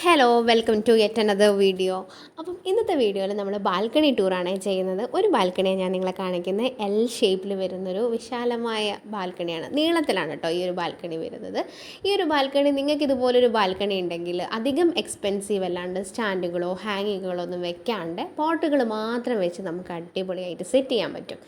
Hello welcome to yet another video. അപ്പം ഇന്നത്തെ വീഡിയോയിൽ നമ്മൾ ബാൽക്കണി ടൂറാണ് ചെയ്യുന്നത്. ഒരു ബാൽക്കണിയാണ് ഞാൻ നിങ്ങളെ കാണിക്കുന്നത്. എൽ ഷേപ്പിൽ വരുന്നൊരു വിശാലമായ ബാൽക്കണിയാണ്. നീളത്തിലാണ് കേട്ടോ ഈ ഒരു ബാൽക്കണി വരുന്നത്. ഈ ഒരു ബാൽക്കണി നിങ്ങൾക്ക് ഇതുപോലൊരു ബാൽക്കണി ഉണ്ടെങ്കിൽ അധികം എക്സ്പെൻസീവ് അല്ലാണ്ട് സ്റ്റാൻഡുകളോ ഹാങ്ങിങ്ങുകളോ ഒന്നും വെക്കാണ്ട് പോട്ടുകൾ മാത്രം വെച്ച് നമുക്ക് അടിപൊളിയായിട്ട് സെറ്റ് ചെയ്യാൻ പറ്റും.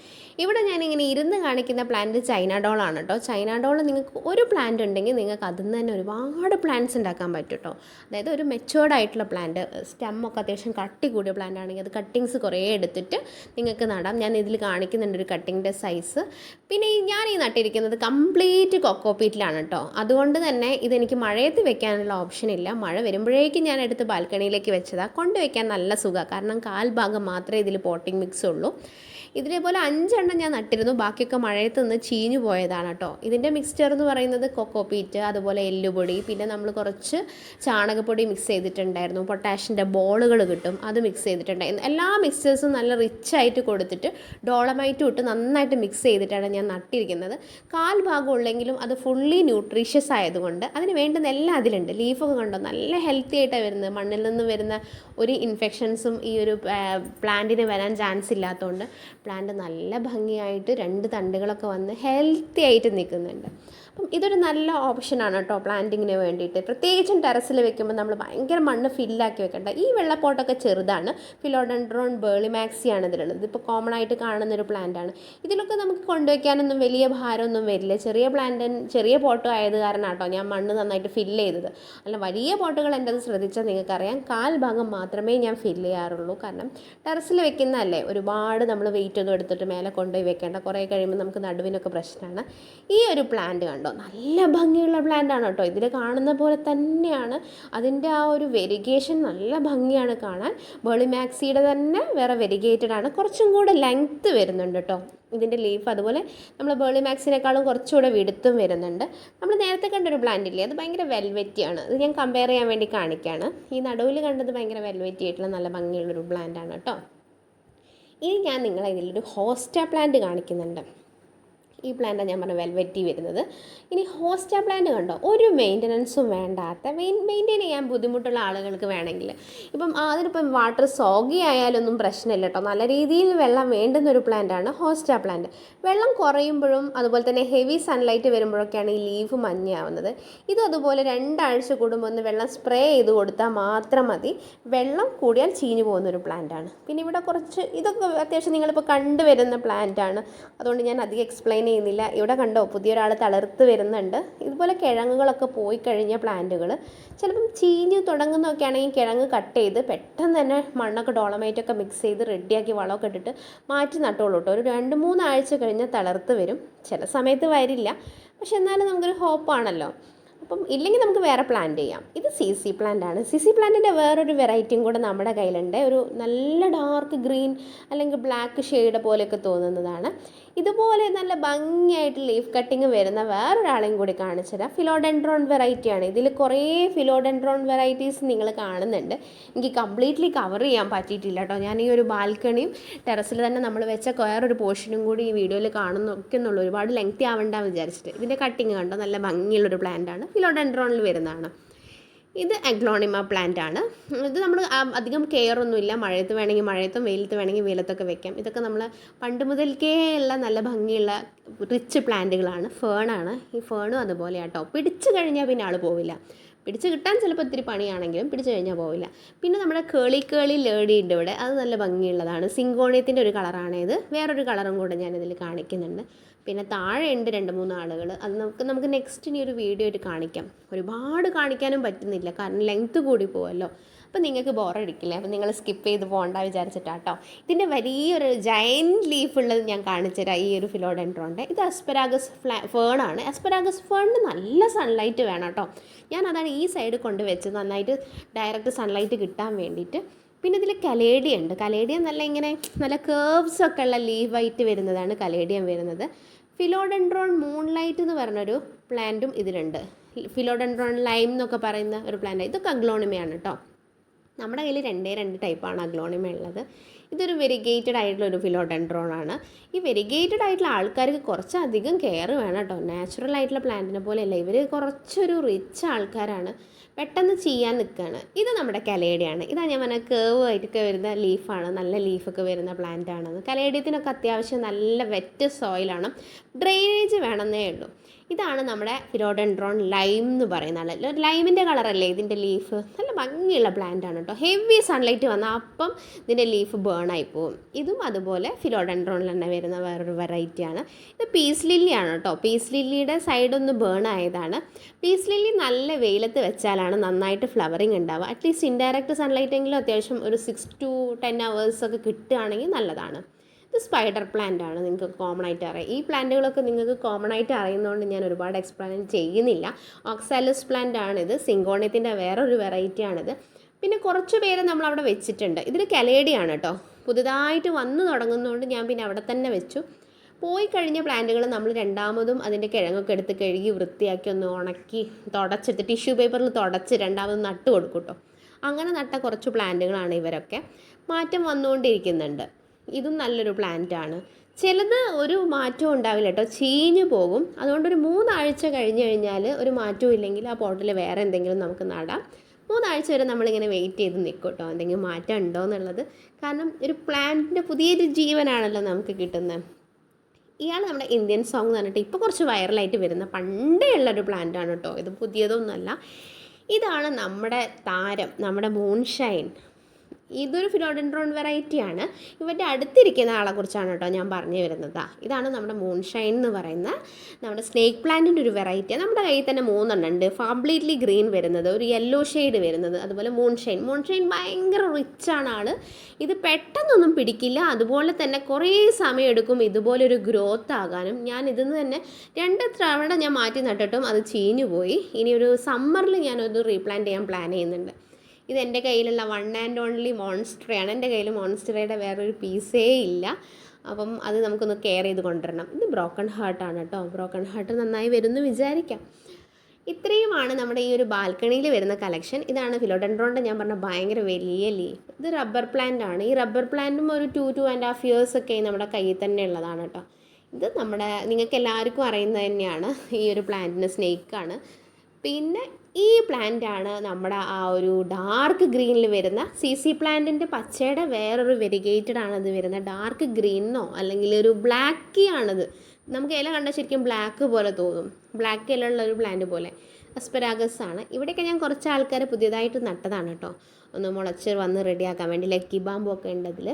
ഇവിടെ ഞാനിങ്ങനെ ഇരുന്ന് കാണിക്കുന്ന പ്ലാന്റ് ചൈന ഡോളാണ് കേട്ടോ. ചൈന ഡോൾ നിങ്ങൾക്ക് ഒരു പ്ലാന്റ് ഉണ്ടെങ്കിൽ നിങ്ങൾക്ക് അതിൽ നിന്ന് തന്നെ ഒരുപാട് പ്ലാന്റ്സ് ഉണ്ടാക്കാൻ പറ്റും കേട്ടോ. അതായത് ഒരു മെച്ചുവേർഡ് ആയിട്ടുള്ള പ്ലാന്റ്, സ്റ്റെമ്മൊക്കെ അത്യാവശ്യം കട്ടി കൂടിയ പ്ലാന്റ് ആണെങ്കിൽ അത് കട്ടിങ്സ് കുറേ എടുത്തിട്ട് നിങ്ങൾക്ക് നടാം. ഞാൻ ഇതിൽ കാണിക്കുന്നുണ്ട് ഒരു കട്ടിങ്ങിൻ്റെ സൈസ്. പിന്നെ ഞാൻ ഈ നട്ടിരിക്കുന്നത് കംപ്ലീറ്റ് കൊക്കോപീറ്റിലാണ് കേട്ടോ. അതുകൊണ്ട് തന്നെ ഇതെനിക്ക് മഴയത്ത് വെക്കാനുള്ള ഓപ്ഷൻ ഇല്ല. മഴ വരുമ്പോഴേക്കും ഞാൻ എടുത്ത് ബാൽക്കണിയിലേക്ക് വെച്ചതാണ്. കൊണ്ടുവയ്ക്കാൻ നല്ല സുഖമാണ്, കാരണം കാൽ ഭാഗം മാത്രമേ ഇതിൽ പോട്ടിംഗ് മിക്സ് ഉള്ളൂ. ഇതിലേപോലെ 5 എണ്ണം ഞാൻ നട്ടിരുന്നു, ബാക്കിയൊക്കെ മഴയത്ത് നിന്ന് ചീഞ്ഞു പോയതാണ് കേട്ടോ. ഇതിൻ്റെ മിക്സ്ചർ എന്ന് പറയുന്നത് കൊക്കോപീറ്റ്, അതുപോലെ എല്ലുപൊടി, പിന്നെ നമ്മൾ കുറച്ച് ചാണകപ്പൊടി മിക്സ് ചെയ്തിട്ടുണ്ടായിരുന്നു. പൊട്ടാഷിൻ്റെ ബോളുകൾ കിട്ടും, അത് മിക്സ് ചെയ്തിട്ടുണ്ടായിരുന്നു. എല്ലാ മിക്സ്ചേഴ്സും നല്ല റിച്ചായിട്ട് കൊടുത്തിട്ട് ഡോളമൈറ്റും ഇട്ട് നന്നായിട്ട് മിക്സ് ചെയ്തിട്ടാണ് ഞാൻ നട്ടിരിക്കുന്നത്. കാൽ ഭാഗം ഉള്ളെങ്കിലും അത് ഫുള്ളി ന്യൂട്രീഷ്യസ് ആയതുകൊണ്ട് അതിന് വേണ്ടുന്ന എല്ലാം അതിലുണ്ട്. ലീഫൊക്കെ കണ്ടോ നല്ല ഹെൽത്തി ആയിട്ടാണ് വരുന്നത്. മണ്ണിൽ നിന്ന് വരുന്ന ഒരു ഇൻഫെക്ഷൻസും ഈ ഒരു പ്ലാന്റിന് വരാൻ ചാൻസ് ഇല്ലാത്തതുകൊണ്ട് പ്ലാന്റ് നല്ല ഭംഗിയായിട്ട് 2 തണ്ടുകളൊക്കെ വന്ന് ഹെൽത്തി ആയിട്ട് നിൽക്കുന്നുണ്ട്. അപ്പം ഇതൊരു നല്ല ഓപ്ഷനാണ് കേട്ടോ പ്ലാന്റിങ്ങിന് വേണ്ടിയിട്ട്. പ്രത്യേകിച്ചും ടെറസിൽ വെക്കുമ്പോൾ നമ്മൾ ഭയങ്കര മണ്ണ് ഫില്ലാക്കി വെക്കേണ്ട. ഈ വെള്ളപ്പോട്ടൊക്കെ ചെറുതാണ്. ഫിലോഡെൻഡ്രോൺ ബേളിമാക്സിയാണ് ഇതിലുള്ളത്. ഇതിപ്പോൾ കോമൺ ആയിട്ട് കാണുന്നൊരു പ്ലാന്റാണ്. ഇതിലൊക്കെ നമുക്ക് കൊണ്ടുവയ്ക്കാനൊന്നും വലിയ ഭാരമൊന്നും വരില്ല. ചെറിയ പോട്ടോ ആയത് കാരണം കേട്ടോ ഞാൻ മണ്ണ് നന്നായിട്ട് ഫില്ല് ചെയ്തത്. അല്ല, വലിയ പോട്ടുകൾ എൻ്റെ അത് ശ്രദ്ധിച്ചാൽ നിങ്ങൾക്കറിയാം, കാൽ ഭാഗം മാത്രമേ ഞാൻ ഫില്ല് ചെയ്യാറുള്ളൂ. കാരണം ടെറസിൽ വെക്കുന്നതല്ലേ, ഒരുപാട് നമ്മൾ വെയിറ്റ് ഒന്നും എടുത്തിട്ട് മേലെ കൊണ്ടുപോയി വെക്കേണ്ട. കുറേ കഴിയുമ്പോൾ നമുക്ക് നടുവിനൊക്കെ പ്രശ്നമാണ്. ഈ ഒരു പ്ലാന്റ് കണ്ടോ, നല്ല ഭംഗിയുള്ള പ്ലാന്റ് ആണ് കേട്ടോ. ഇതിൽ കാണുന്ന പോലെ തന്നെയാണ് അതിൻ്റെ ആ ഒരു വെരിഗേഷൻ, നല്ല ഭംഗിയാണ് കാണാൻ. ബേളിമാക്സിയുടെ തന്നെ വേറെ വെരിഗേറ്റഡ് ആണ്, കുറച്ചും കൂടെ ലെങ്ത്ത് വരുന്നുണ്ട് കേട്ടോ ഇതിൻ്റെ ലീഫ്. അതുപോലെ നമ്മൾ ബേളിമാക്സിനേക്കാളും കുറച്ചുകൂടെ വിടുത്തും വരുന്നുണ്ട്. നമ്മൾ നേരത്തെ കണ്ടൊരു പ്ലാന്റ് ഇല്ലേ, അത് ഭയങ്കര വെൽവെറ്റിയാണ്. അത് ഞാൻ കമ്പയർ ചെയ്യാൻ വേണ്ടി കാണിക്കുകയാണ്. ഈ നടുവിൽ കണ്ടത് ഭയങ്കര വെൽവെറ്റി ആയിട്ടുള്ള നല്ല ഭംഗിയുള്ളൊരു പ്ലാന്റ് ആണ് കേട്ടോ. ഇനി ഞാൻ നിങ്ങളെ ഇതിലൊരു ഹോസ്റ്റ പ്ലാന്റ് കാണിക്കുന്നുണ്ട്. ഈ പ്ലാന്റാണ് ഞാൻ പറഞ്ഞ വെൽവെറ്റി വരുന്നത്. ഇനി ഹോസ്റ്റ പ്ലാന്റ് കണ്ടോ, ഒരു മെയിൻ്റനൻസും വേണ്ടാത്ത, മെയിൻറ്റെയിൻ ചെയ്യാൻ ബുദ്ധിമുട്ടുള്ള ആളുകൾക്ക് വേണമെങ്കിൽ ഇപ്പം അതിനിപ്പം വാട്ടർ സോഗി ആയാലൊന്നും പ്രശ്നമില്ല കേട്ടോ. നല്ല രീതിയിൽ വെള്ളം വേണ്ടുന്നൊരു പ്ലാന്റാണ് ഹോസ്റ്റ പ്ലാന്റ്. വെള്ളം കുറയുമ്പോഴും അതുപോലെ തന്നെ ഹെവി സൺലൈറ്റ് വരുമ്പോഴൊക്കെയാണ് ഈ ലീഫ് മഞ്ഞയാവുന്നത്. ഇതും അതുപോലെ 2 ആഴ്ച കൂടുമ്പോൾ ഒന്ന് വെള്ളം സ്പ്രേ ചെയ്ത് കൊടുത്താൽ മാത്രം മതി. വെള്ളം കൂടിയാൽ ചീഞ്ഞു പോകുന്നൊരു പ്ലാന്റാണ്. പിന്നെ ഇവിടെ കുറച്ച് ഇതൊക്കെ അത്യാവശ്യം നിങ്ങളിപ്പോൾ കണ്ടുവരുന്ന പ്ലാന്റാണ്, അതുകൊണ്ട് ഞാൻ അധികം എക്സ്പ്ലെയിൻ ചെയ്യുന്നില്ല. ഇവിടെ കണ്ടോ പുതിയൊരാൾ തളർത്ത് വരുന്നുണ്ട്. ഇതുപോലെ കിഴങ്ങുകളൊക്കെ പോയി കഴിഞ്ഞ പ്ലാന്റുകൾ ചിലപ്പം ചീഞ്ഞ് തുടങ്ങുന്നതൊക്കെ ആണെങ്കിൽ കിഴങ്ങ് കട്ട് ചെയ്ത് പെട്ടെന്ന് തന്നെ മണ്ണൊക്കെ ഡോളമൈറ്റൊക്കെ മിക്സ് ചെയ്ത് റെഡിയാക്കി വളമൊക്കെ ഇട്ടിട്ട് മാറ്റി നട്ടോളൂ കേട്ടോ. ഒരു 2-3 ആഴ്ച കഴിഞ്ഞ് തളർത്ത് വരും. ചില സമയത്ത് വരില്ല, പക്ഷെ എന്നാലും നമുക്കൊരു ഹോപ്പാണല്ലോ. അപ്പം ഇല്ലെങ്കിൽ നമുക്ക് വേറെ പ്ലാന്റ് ചെയ്യാം. ഇത് CC പ്ലാന്റ് ആണ്. CC പ്ലാന്റിൻ്റെ വേറൊരു വെറൈറ്റിയും കൂടെ നമ്മുടെ കയ്യിലുണ്ട്. ഒരു നല്ല ഡാർക്ക് ഗ്രീൻ അല്ലെങ്കിൽ ബ്ലാക്ക് ഷെയ്ഡ് പോലെയൊക്കെ തോന്നുന്നതാണ്. ഇതുപോലെ നല്ല ഭംഗിയായിട്ട് ലീഫ് കട്ടിങ് വരുന്ന വേറൊരാളെയും കൂടി കാണിച്ചു തരാം. ഫിലോഡെൻഡ്രോൺ വെറൈറ്റിയാണ്. ഇതിൽ കുറേ ഫിലോഡെൻഡ്രോൺ വെറൈറ്റീസ് നിങ്ങൾ കാണുന്നുണ്ട്. എനിക്ക് കംപ്ലീറ്റ്ലി കവർ ചെയ്യാൻ പറ്റിയിട്ടില്ല കേട്ടോ. ഞാൻ ഈ ഒരു ബാൽക്കണിയും ടെറസിൽ തന്നെ നമ്മൾ വെച്ച വേറൊരു പോർഷനും കൂടി ഈ വീഡിയോയിൽ കാണുന്നൊക്കെന്നുള്ളൂ. ഒരുപാട് ലെങ്തി ആവണ്ടെന്ന് വിചാരിച്ചിട്ട്. ഇതിൻ്റെ കട്ടിങ് കണ്ടോ, നല്ല ഭംഗിയുള്ളൊരു പ്ലാന്റാണ്. ഫിലോഡെൻഡ്രോണിൽ വരുന്നതാണ്. ഇത് അഗ്ലോണിമ പ്ലാന്റ് ആണ്. ഇത് നമ്മൾ അധികം കെയർ ഒന്നുമില്ല. മഴയത്ത് വേണമെങ്കിൽ മഴയത്തും വെയിലത്ത് വേണമെങ്കിൽ വെയിലത്തൊക്കെ വെക്കാം. ഇതൊക്കെ നമ്മൾ പണ്ട് മുതൽക്കേ ഉള്ള നല്ല ഭംഗിയുള്ള റിച്ച് പ്ലാന്റുകളാണ്. ഫേണാണ്. ഈ ഫേണും അതുപോലെ കേട്ടോ. പിടിച്ചു കഴിഞ്ഞാൽ പിന്നെ ആൾ പോവില്ല. പിടിച്ച് കിട്ടാൻ ചിലപ്പോൾ ഒത്തിരി പണിയാണെങ്കിലും പിടിച്ചു കഴിഞ്ഞാൽ പോവില്ല. പിന്നെ നമ്മുടെ കേളി ലേഡി ഉണ്ട് ഇവിടെ. അത് നല്ല ഭംഗിയുള്ളതാണ്. സിങ്കോണിയത്തിൻ്റെ ഒരു കളറാണ് ഇത്. വേറൊരു കളറും കൂടെ ഞാനിതിൽ കാണിക്കുന്നുണ്ട്. പിന്നെ താഴെ ഉണ്ട് 2-3 ആളുകൾ. അത് നമുക്ക് നെക്സ്റ്റ് ഇനി ഒരു വീഡിയോ ആയിട്ട് കാണിക്കാം. ഒരുപാട് കാണിക്കാനും പറ്റുന്നില്ല, കാരണം ലെങ്ത്ത് കൂടി പോകുമല്ലോ. അപ്പോൾ നിങ്ങൾക്ക് ബോറടിക്കില്ലേ? അപ്പോൾ നിങ്ങൾ സ്കിപ്പ് ചെയ്ത് പോകണ്ട വിചാരിച്ചിട്ടാട്ടോ. ഇതിൻ്റെ വലിയൊരു ജയൻറ്റ് ലീഫ് ഉള്ളത് ഞാൻ കാണിച്ചുതരാം. ഈ ഒരു ഫിലോഡെൻഡ്രോണിൻ്റെ ഇത് അസ്പെരാഗസ് ഫേണാണ്. അസ്പെരാഗസ് ഫേണിന് നല്ല സൺലൈറ്റ് വേണം കേട്ടോ. ഞാൻ അതാണ് ഈ സൈഡ് കൊണ്ടുവച്ചത്, നന്നായിട്ട് ഡയറക്റ്റ് സൺലൈറ്റ് കിട്ടാൻ വേണ്ടിയിട്ട്. പിന്നെ ഇതിൽ കലേഡിയ ഉണ്ട്. കലേഡിയ നല്ല കേർവ്സ് ഒക്കെ ഉള്ള ലീവായിട്ട് വരുന്നതാണ് കലേഡിയം വരുന്നത്. ഫിലോഡെൻഡ്രോൺ മൂൺലൈറ്റ് എന്ന് പറഞ്ഞൊരു പ്ലാന്റും ഇതിലുണ്ട്. ഫിലോഡെൻഡ്രോൺ ലൈം എന്നൊക്കെ പറയുന്ന ഒരു പ്ലാന്റ്. ഇതൊക്കെ അഗ്ലോണിമയാണ് കേട്ടോ. നമ്മുടെ കയ്യിൽ 2 ടൈപ്പാണ് അഗ്ലോണിമ ഉള്ളത്. ഇതൊരു വെരിഗേറ്റഡ് ആയിട്ടുള്ള ഒരു ഫിലോഡെൻഡ്രോൺ ആണ്. ഈ വെരിഗേറ്റഡ് ആയിട്ടുള്ള ആൾക്കാർക്ക് കുറച്ചധികം കെയർ വേണം കേട്ടോ. നാച്ചുറൽ ആയിട്ടുള്ള പ്ലാന്റിനെ പോലെയല്ല, ഇവർ കുറച്ചൊരു റിച്ച് ആൾക്കാരാണ്, പെട്ടെന്ന് ചെയ്യാൻ നിൽക്കുകയാണ്. ഇത് നമ്മുടെ കലേഡിയാണ്. ഇതാ ഞാൻ പറഞ്ഞ കേവ് ആയിട്ടൊക്കെ വരുന്ന ലീഫാണ്, നല്ല ലീഫൊക്കെ വരുന്ന പ്ലാന്റ് ആണത്. കലേഡിയത്തിനൊക്കെ അത്യാവശ്യം നല്ല വെറ്റ് സോയിലാണ്, ഡ്രെയിനേജ് വേണമെന്നേ ഉള്ളൂ. ഇതാണ് നമ്മുടെ ഫിലോഡെൻഡ്രോൺ ലൈം എന്ന് പറയുന്ന ആൾ. ലൈമിൻ്റെ കളറല്ലേ ഇതിൻ്റെ ലീഫ്, നല്ല ഭംഗിയുള്ള പ്ലാന്റ് ആണ് കേട്ടോ. ഹെവി സൺലൈറ്റ് വന്നാൽ അപ്പം ഇതിൻ്റെ ലീഫ് ബേൺ ആയി പോകും. ഇതും അതുപോലെ ഫിലോഡെൻഡ്രോണിൽ തന്നെ വരുന്ന വേറൊരു വെറൈറ്റിയാണ്. ഇത് പീസ് ലില്ലി ആണ് കേട്ടോ. പീസ് ലില്ലിയുടെ സൈഡൊന്ന് ബേൺ ആയതാണ്. പീസ് ലില്ലി നല്ല വെയിലത്ത് വെച്ചാലാണ് നന്നായിട്ട് ഫ്ലവറിങ് ഉണ്ടാവുക. അറ്റ്ലീസ്റ്റ് ഇൻഡയറക്റ്റ് സൺലൈറ്റ് എങ്കിലും അത്യാവശ്യം ഒരു 6 to 10 hours ഒക്കെ കിട്ടുകയാണെങ്കിൽ നല്ലതാണ്. ഇത് സ്പൈഡർ പ്ലാന്റ് ആണ്, നിങ്ങൾക്ക് കോമൺ ആയിട്ട് അറിയാം. ഈ പ്ലാന്റുകളൊക്കെ നിങ്ങൾക്ക് കോമൺ ആയിട്ട് അറിയുന്നതുകൊണ്ട് ഞാൻ ഒരുപാട് എക്സ്പ്ലെയിൻ ചെയ്യുന്നില്ല. ഓക്സാലിസ് പ്ലാന്റ് ആണിത്, സിങ്കോണിയത്തിൻ്റെ വേറൊരു വെറൈറ്റി ആണിത്. പിന്നെ കുറച്ച് പേര് നമ്മളവിടെ വെച്ചിട്ടുണ്ട്. ഇതിൽ കലേഡിയാണ് കേട്ടോ, പുതുതായിട്ട് വന്ന് തുടങ്ങുന്നതുകൊണ്ട് ഞാൻ പിന്നെ അവിടെ തന്നെ വെച്ചു. പോയി കഴിഞ്ഞ പ്ലാന്റുകൾ നമ്മൾ രണ്ടാമതും അതിൻ്റെ കിഴങ്ങൊക്കെ എടുത്ത് കഴുകി വൃത്തിയാക്കി ഒന്ന് ഉണക്കി തുടച്ചെടുത്ത് ടിഷ്യൂ പേപ്പറിൽ തുടച്ച് രണ്ടാമതും നട്ട് കൊടുക്കും കേട്ടോ. അങ്ങനെ നട്ട കുറച്ച് പ്ലാന്റുകളാണ് ഇവരൊക്കെ. മാറ്റം വന്നുകൊണ്ടിരിക്കുന്നുണ്ട്. ഇതും നല്ലൊരു പ്ലാന്റ് ആണ്. ചിലത് ഒരു മാറ്റവും ഉണ്ടാവില്ല കേട്ടോ, ചീഞ്ഞു പോകും. അതുകൊണ്ടൊരു 3 ആഴ്ച കഴിഞ്ഞ് കഴിഞ്ഞാൽ ഒരു മാറ്റവും ഇല്ലെങ്കിൽ ആ പോട്ടിൽ വേറെ എന്തെങ്കിലും നമുക്ക് നടാം. 3 ആഴ്ച വരെ നമ്മളിങ്ങനെ വെയിറ്റ് ചെയ്ത് നിൽക്കും കേട്ടോ, എന്തെങ്കിലും മാറ്റം ഉണ്ടോ എന്നുള്ളത്. കാരണം ഒരു പ്ലാന്റിൻ്റെ പുതിയൊരു ജീവനാണല്ലോ നമുക്ക് കിട്ടുന്നത്. ഇയാൾ നമ്മുടെ ഇന്ത്യൻ സോങ് എന്ന് പറഞ്ഞിട്ട് ഇപ്പോൾ കുറച്ച് വൈറലായിട്ട് വരുന്ന പണ്ടേ ഉള്ളൊരു പ്ലാന്റ് ആണ് കേട്ടോ, ഇത് പുതിയതൊന്നുമല്ല. ഇതാണ് നമ്മുടെ താരം, നമ്മുടെ മൂൺഷൈൻ. ഇതൊരു ഫിലോഡെൻഡ്രോൺ വെറൈറ്റിയാണ്. ഇവരുടെ അടുത്തിരിക്കുന്ന ആളെക്കുറിച്ചാണ് കേട്ടോ ഞാൻ പറഞ്ഞു വരുന്നത്. ഇതാണ് നമ്മുടെ മൂൺഷൈൻ എന്ന് പറയുന്ന നമ്മുടെ സ്നേക്ക് പ്ലാന്റിൻ്റെ ഒരു വെറൈറ്റി. നമ്മുടെ കയ്യിൽ തന്നെ 3 എണ്ണം ഉണ്ട്. കംപ്ലീറ്റ്ലി ഗ്രീൻ വരുന്നത്, ഒരു യെല്ലോ ഷെയ്ഡ് വരുന്നത്, അതുപോലെ മൂൺഷൈൻ. മൂൺഷൈൻ റിച്ചാണ് ആൾ. ഇത് പെട്ടെന്നൊന്നും പിടിക്കില്ല, അതുപോലെ തന്നെ കുറേ സമയം എടുക്കും ഇതുപോലൊരു ഗ്രോത്ത് ആകാനും. ഞാൻ ഇതിന്ന് തന്നെ 2 തവണ ഞാൻ മാറ്റി നട്ടിട്ടും അത് ചീഞ്ഞു പോയി. ഇനി ഒരു സമ്മറിൽ ഞാനത് റീപ്ലാന്റ് ചെയ്യാൻ പ്ലാൻ ചെയ്യുന്നുണ്ട്. ഇത് എൻ്റെ കയ്യിലുള്ള 1 and only മോൺസ്റ്ററയാണ്. എൻ്റെ കയ്യിൽ മോൺസ്റ്ററയുടെ വേറൊരു പീസേ ഇല്ല. അപ്പം അത് നമുക്കൊന്ന് കെയർ ചെയ്ത് കൊണ്ടുവരണം. ഇത് ബ്രോക്കൺ ഹാർട്ടാണ് കേട്ടോ. ബ്രോക്കൺ ഹാർട്ട് നന്നായി വരുമെന്ന് വിചാരിക്കാം. ഇത്രയുമാണ് നമ്മുടെ ഈ ഒരു ബാൽക്കണിയിൽ വരുന്ന കളക്ഷൻ. ഇതാണ് ഫിലോഡെൻഡ്രോണിൻ്റെ ഞാൻ പറഞ്ഞ ഭയങ്കര വലിയ ലീഫ്. ഇത് റബ്ബർ പ്ലാന്റ് ആണ്. ഈ റബ്ബർ പ്ലാന്റും ഒരു 2-2.5 years ഒക്കെ നമ്മുടെ കയ്യിൽ തന്നെ ഉള്ളതാണ് കേട്ടോ. ഇത് നമ്മുടെ നിങ്ങൾക്ക് എല്ലാവർക്കും അറിയുന്നത് തന്നെയാണ്, ഈ ഒരു പ്ലാന്റിന് സ്നേക്കാണ്. പിന്നെ ഈ പ്ലാന്റാണ് നമ്മുടെ ആ ഒരു ഡാർക്ക് ഗ്രീനിൽ വരുന്ന CC പ്ലാന്റിൻ്റെ പച്ചയുടെ വേറൊരു വെരിഗേറ്റഡ് ആണത് വരുന്നത്. ഡാർക്ക് ഗ്രീനോ അല്ലെങ്കിൽ ഒരു ബ്ലാക്കി ആണത്. നമുക്ക് ഇല കണ്ടാൽ ശരിക്കും ബ്ലാക്ക് പോലെ തോന്നും, ബ്ലാക്ക് ഇല ഉള്ള ഒരു പ്ലാന്റ് പോലെ. അസ്പെരാഗസ് ആണ്. ഇവിടെയൊക്കെ ഞാൻ കുറച്ച് ആൾക്കാർ പുതിയതായിട്ട് നട്ടതാണ് കേട്ടോ, ഒന്ന് മുളച്ച് വന്ന് റെഡിയാക്കാൻ വേണ്ടി. ലക്കി ബാമ്പു ഒക്കെ ഉണ്ട് അതിൽ.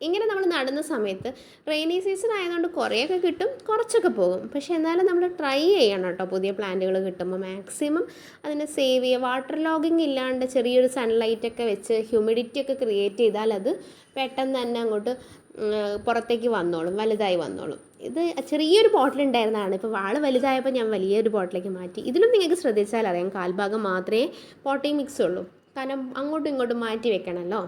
ഇങ്ങനെ നമ്മൾ നടുന്ന സമയത്ത് റെയിനി സീസൺ ആയതുകൊണ്ട് കുറേയൊക്കെ കിട്ടും, കുറച്ചൊക്കെ പോകും. പക്ഷേ എന്നാലും നമ്മൾ ട്രൈ ചെയ്യണം കേട്ടോ, പുതിയ പ്ലാന്റുകൾ കിട്ടുമ്പോൾ മാക്സിമം അതിനെ സേവ് ചെയ്യുക. വാട്ടർ ലോഗിങ് ഇല്ലാണ്ട് ചെറിയൊരു സൺലൈറ്റൊക്കെ വെച്ച് ഹ്യൂമിഡിറ്റി ഒക്കെ ക്രിയേറ്റ് ചെയ്താൽ അത് പെട്ടെന്ന് തന്നെ അങ്ങോട്ട് പുറത്തേക്ക് വന്നോളും, വലുതായി വന്നോളും. ഇത് ചെറിയൊരു ബോട്ടിലുണ്ടായിരുന്നതാണ്, ഇപ്പോൾ വാള് വലുതായപ്പോൾ ഞാൻ വലിയൊരു ബോട്ടിലേക്ക് മാറ്റി. ഇതിലും നിങ്ങൾക്ക് ശ്രദ്ധിച്ചാൽ അറിയാം, കാൽഭാഗം മാത്രമേ പോട്ടിംഗ് മിക്സ് ഉള്ളൂ, കാരണം അങ്ങോട്ടും ഇങ്ങോട്ടും മാറ്റി വെക്കണമല്ലോ.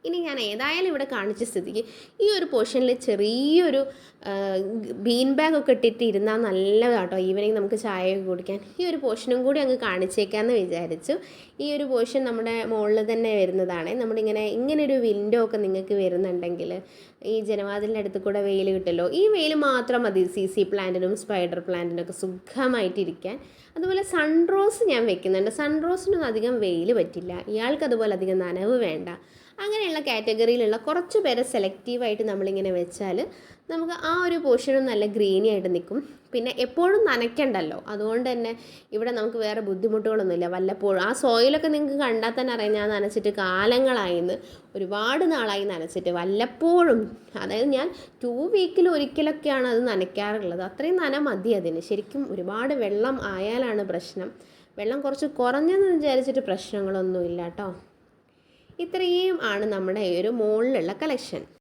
ഇനി ഞാൻ ഏതായാലും ഇവിടെ കാണിച്ച സ്ഥിതിക്ക് ഈ ഒരു പോർഷനിൽ ചെറിയൊരു ബീൻ ബാഗൊക്കെ ഇട്ടിട്ട് ഇരുന്നാൽ നല്ലതാട്ടോ, ഈവനിങ് നമുക്ക് ചായയൊക്കെ കുടിക്കാൻ. ഈ ഒരു പോർഷനും കൂടി അങ്ങ് കാണിച്ചേക്കാമെന്ന് വിചാരിച്ചു. ഈ ഒരു പോർഷൻ നമ്മുടെ മുകളിൽ തന്നെ വരുന്നതാണ്. ഇങ്ങനെ ഒരു വിൻഡോ ഒക്കെ നിങ്ങൾക്ക് വരുന്നുണ്ടെങ്കിൽ ഈ ജനവാതിലിൻ്റെ അടുത്ത് കൂടെ വെയിൽ കിട്ടുമല്ലോ. ഈ വെയിൽ മാത്രം മതി CC പ്ലാന്റിനും സ്പൈഡർ പ്ലാന്റിനൊക്കെ സുഖമായിട്ടിരിക്കാൻ. അതുപോലെ സൺറോസ് ഞാൻ വെക്കുന്നുണ്ട്. സൺറോസിനൊന്നും അധികം വെയിൽ പറ്റില്ല, ഇയാൾക്ക് അതുപോലെ അധികം നനവ് വേണ്ട. അങ്ങനെയുള്ള കാറ്റഗറിയിലുള്ള കുറച്ച് പേരെ സെലക്റ്റീവായിട്ട് നമ്മളിങ്ങനെ വെച്ചാൽ നമുക്ക് ആ ഒരു പോർഷനും നല്ല ഗ്രീനി ആയിട്ട് നിൽക്കും. പിന്നെ എപ്പോഴും നനയ്ക്കണ്ടല്ലോ, അതുകൊണ്ട് തന്നെ ഇവിടെ നമുക്ക് വേറെ ബുദ്ധിമുട്ടുകളൊന്നുമില്ല. വല്ലപ്പോഴും ആ സോയിലൊക്കെ നിങ്ങൾക്ക് കണ്ടാൽ തന്നെ അറിയാം, ഞാൻ നനച്ചിട്ട് കാലങ്ങളായിന്ന്, ഒരുപാട് നാളായി നനച്ചിട്ട്. വല്ലപ്പോഴും, അതായത് ഞാൻ 2 weeks ഒരിക്കലൊക്കെയാണ് അത് നനയ്ക്കാറുള്ളത്. അത്രയും നന മതി അതിന്. ശരിക്കും ഒരുപാട് വെള്ളം ആയാലാണ് പ്രശ്നം. വെള്ളം കുറച്ച് കുറഞ്ഞെന്ന് വിചാരിച്ചിട്ട് പ്രശ്നങ്ങളൊന്നുമില്ല കേട്ടോ. ഇത്രയും ആണ് നമ്മുടെ ഈ ഒരു മുകളിലുള്ള കളക്ഷൻ.